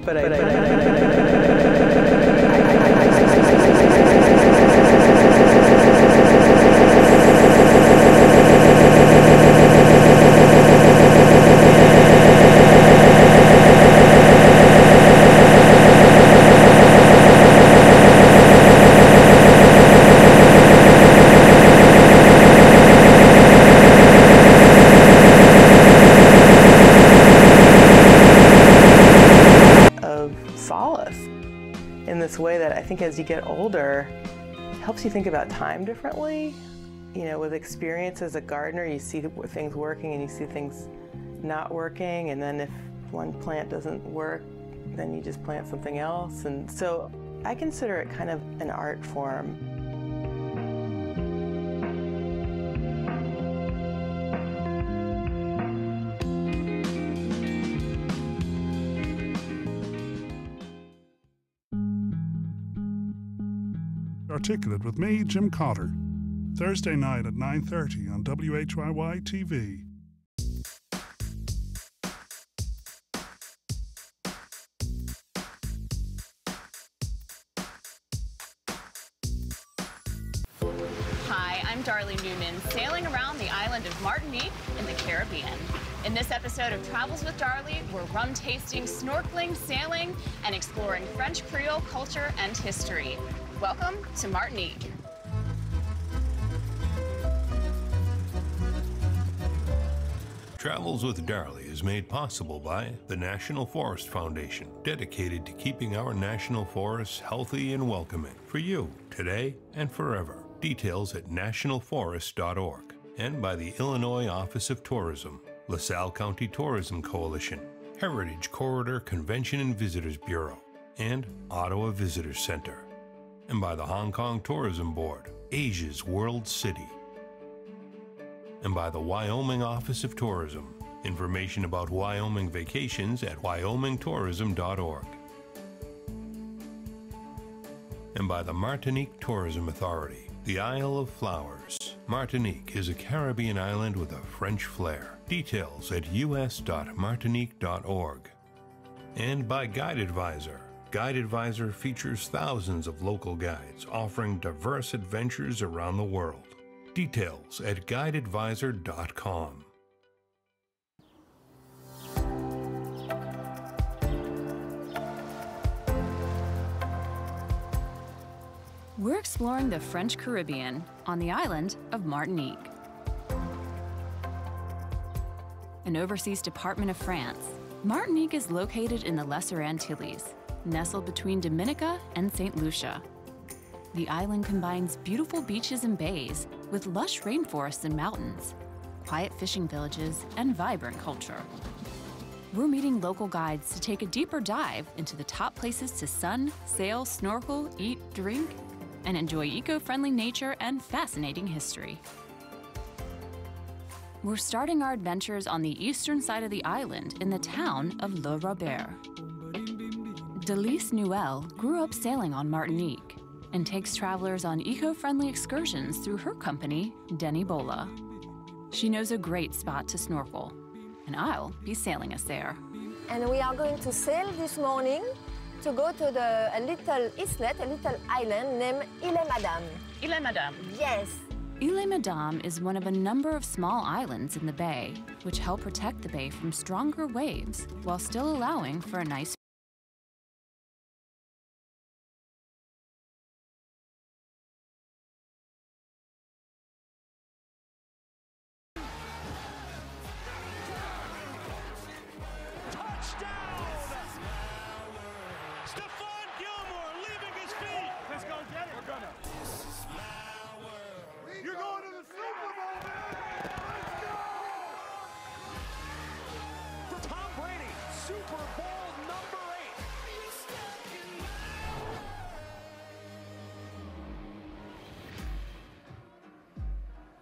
but I solace in this way that I think as you get older, it helps you think about time differently. You know, with experience as a gardener, you see things working and you see things not working, and then if one plant doesn't work, then you just plant something else. And so I consider it kind of an art form. Articulate with me, Jim Cotter, Thursday night at 9:30 on WHYY TV. Hi, I'm Darlene Newman, sailing around the island of Martinique in the Caribbean. In this episode of Travels with Darlene, we're rum tasting, snorkeling, sailing, and exploring French Creole culture and history. Welcome to Martinique. Travels with Darlene is made possible by the National Forest Foundation, dedicated to keeping our national forests healthy and welcoming for you today and forever. Details at nationalforest.org. And by the Illinois Office of Tourism, LaSalle County Tourism Coalition, Heritage Corridor Convention and Visitors Bureau, and Ottawa Visitors Center. And by the Hong Kong Tourism Board, Asia's World City. And by the Wyoming Office of Tourism. Information about Wyoming vacations at wyomingtourism.org. And by the Martinique Tourism Authority, the Isle of Flowers. Martinique is a Caribbean island with a French flair. Details at us.martinique.org. And by Guide Advisor. Guide Advisor features thousands of local guides offering diverse adventures around the world. Details at guideadvisor.com. We're exploring the French Caribbean on the island of Martinique. An overseas department of France, Martinique is located in the Lesser Antilles, nestled between Dominica and St. Lucia. The island combines beautiful beaches and bays with lush rainforests and mountains, quiet fishing villages, and vibrant culture. We're meeting local guides to take a deeper dive into the top places to sun, sail, snorkel, eat, drink, and enjoy eco-friendly nature and fascinating history. We're starting our adventures on the eastern side of the island in the town of Le Robert. Delise Nuel grew up sailing on Martinique and takes travelers on eco-friendly excursions through her company, Denibola. She knows a great spot to snorkel, and I'll be sailing us there. And we are going to sail this morning to go to a little islet, a little island named Île-et-Madame. Île-et-Madame. Yes. Île-et-Madame is one of a number of small islands in the bay, which help protect the bay from stronger waves while still allowing for a nice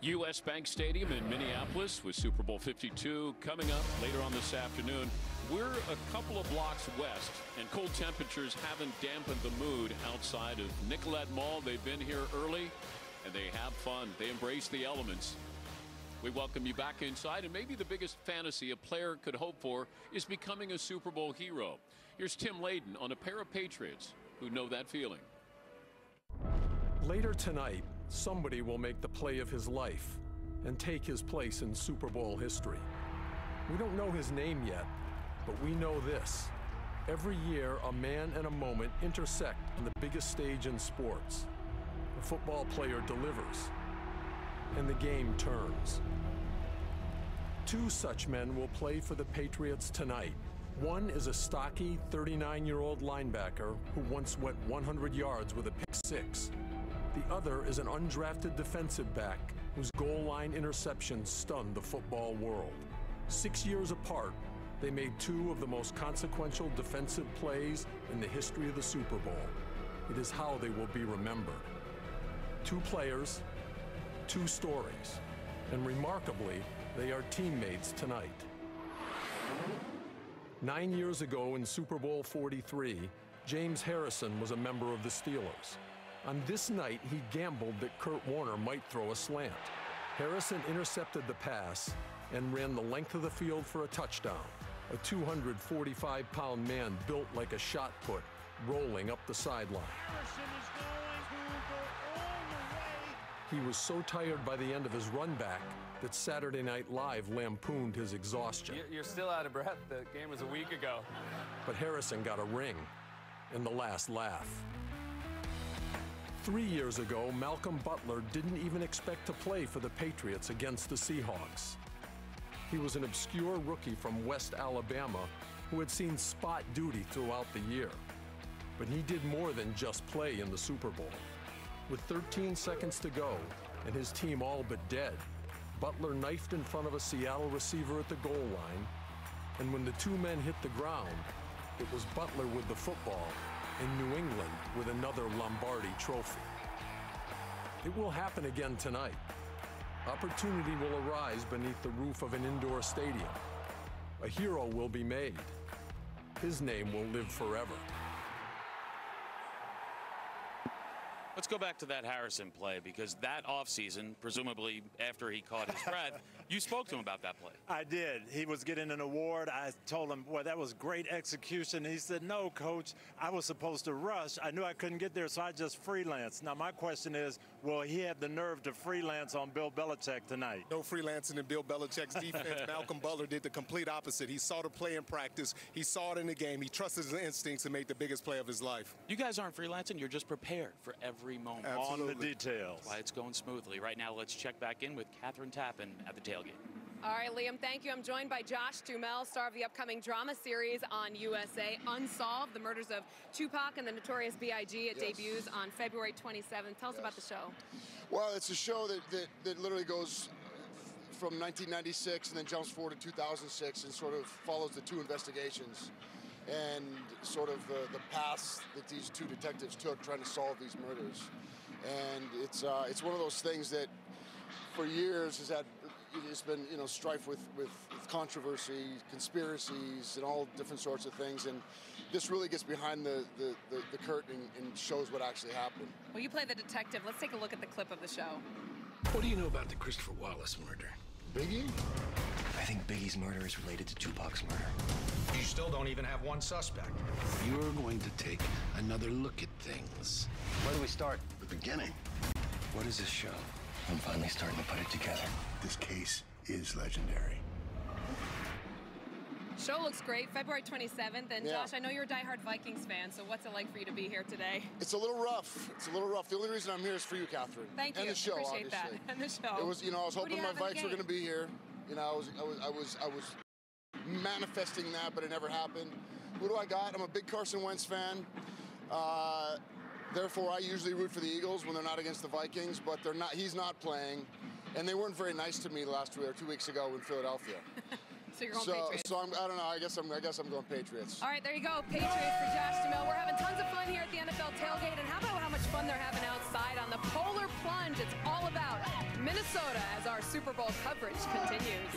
U.S. Bank Stadium in Minneapolis with Super Bowl 52 coming up later on this afternoon. We're a couple of blocks west, and cold temperatures haven't dampened the mood outside of Nicollet Mall. They've been here early, and they have fun. They embrace the elements. We welcome you back inside, and maybe the biggest fantasy a player could hope for is becoming a Super Bowl hero. Here's Tim Layden on a pair of Patriots who know that feeling. Later tonight, somebody will make the play of his life and take his place in Super Bowl history. We don't know his name yet, but we know this. Every year, a man and a moment intersect on the biggest stage in sports. A football player delivers, and the game turns. Two such men will play for the Patriots tonight. One is a stocky 39-year-old linebacker who once went 100 yards with a pick six. The other is an undrafted defensive back whose goal line interceptions stunned the football world. 6 years apart, they made two of the most consequential defensive plays in the history of the Super Bowl. It is how they will be remembered. Two players, two stories, and remarkably, they are teammates tonight. 9 years ago in Super Bowl 43, James Harrison was a member of the Steelers. On this night, he gambled that Kurt Warner might throw a slant. Harrison intercepted the pass and ran the length of the field for a touchdown. A 245-pound man built like a shot put, rolling up the sideline. Harrison is going to go all the way. He was so tired by the end of his run back that Saturday Night Live lampooned his exhaustion. You're still out of breath. The game was a week ago. But Harrison got a ring and the last laugh. 3 years ago, Malcolm Butler didn't even expect to play for the Patriots against the Seahawks. He was an obscure rookie from West Alabama who had seen spot duty throughout the year. But he did more than just play in the Super Bowl. With 13 seconds to go and his team all but dead, Butler knifed in front of a Seattle receiver at the goal line, and when the two men hit the ground, it was Butler with the football and New England with another Lombardi trophy. It will happen again tonight. Opportunity will arise beneath the roof of an indoor stadium. A hero will be made. His name will live forever. Let's go back to that Harrison play, because that offseason, presumably after he caught his breath, you spoke to him about that play. I did. He was getting an award. I told him, well, that was great execution. He said, no, coach, I was supposed to rush. I knew I couldn't get there, so I just freelanced. Now, my question is, will he have the nerve to freelance on Bill Belichick tonight? No freelancing in Bill Belichick's defense. Malcolm Butler did the complete opposite. He saw the play in practice. He saw it in the game. He trusted his instincts and made the biggest play of his life. You guys aren't freelancing. You're just prepared for every moment. Absolutely. On the details. That's why it's going smoothly. Right now, let's check back in with Catherine Tappan at the tailgate. All right, Liam, thank you. I'm joined by Josh Duhamel, star of the upcoming drama series on USA, Unsolved, the murders of Tupac and the Notorious B.I.G. It debuts on February 27th. Tell us about the show. Well, it's a show that literally goes from 1996 and then jumps forward to 2006 and sort of follows the two investigations and sort of the paths that these two detectives took trying to solve these murders. And it's one of those things that for years it's been strife with controversy, conspiracies, and all different sorts of things. And this really gets behind the curtain and shows what actually happened. Well, you play the detective. Let's take a look at the clip of the show. What do you know about the Christopher Wallace murder? Biggie? I think Biggie's murder is related to Tupac's murder. You still don't even have one suspect. You're going to take another look at things. Where do we start? The beginning. What is this show? I'm finally starting to put it together. This case is legendary. Show looks great, February 27th. And Josh, I know you're a diehard Vikings fan, so what's it like for you to be here today? It's a little rough. It's a little rough. The only reason I'm here is for you, Catherine. Thank you. And the show, appreciate obviously. That. And the show. It was, I was hoping my Vikes were going to be here. I was manifesting that, but it never happened. Who do I got? I'm a big Carson Wentz fan. Therefore, I usually root for the Eagles when they're not against the Vikings, but they're not. He's not playing, and they weren't very nice to me last week or 2 weeks ago in Philadelphia. So you're going Patriots. So I don't know. I guess I'm going Patriots. All right, there you go. Patriots for Josh Duhamel. We're having tons of fun here at the NFL tailgate, and how about how much fun they're having outside on the Polar Plunge? It's all about Minnesota as our Super Bowl coverage continues.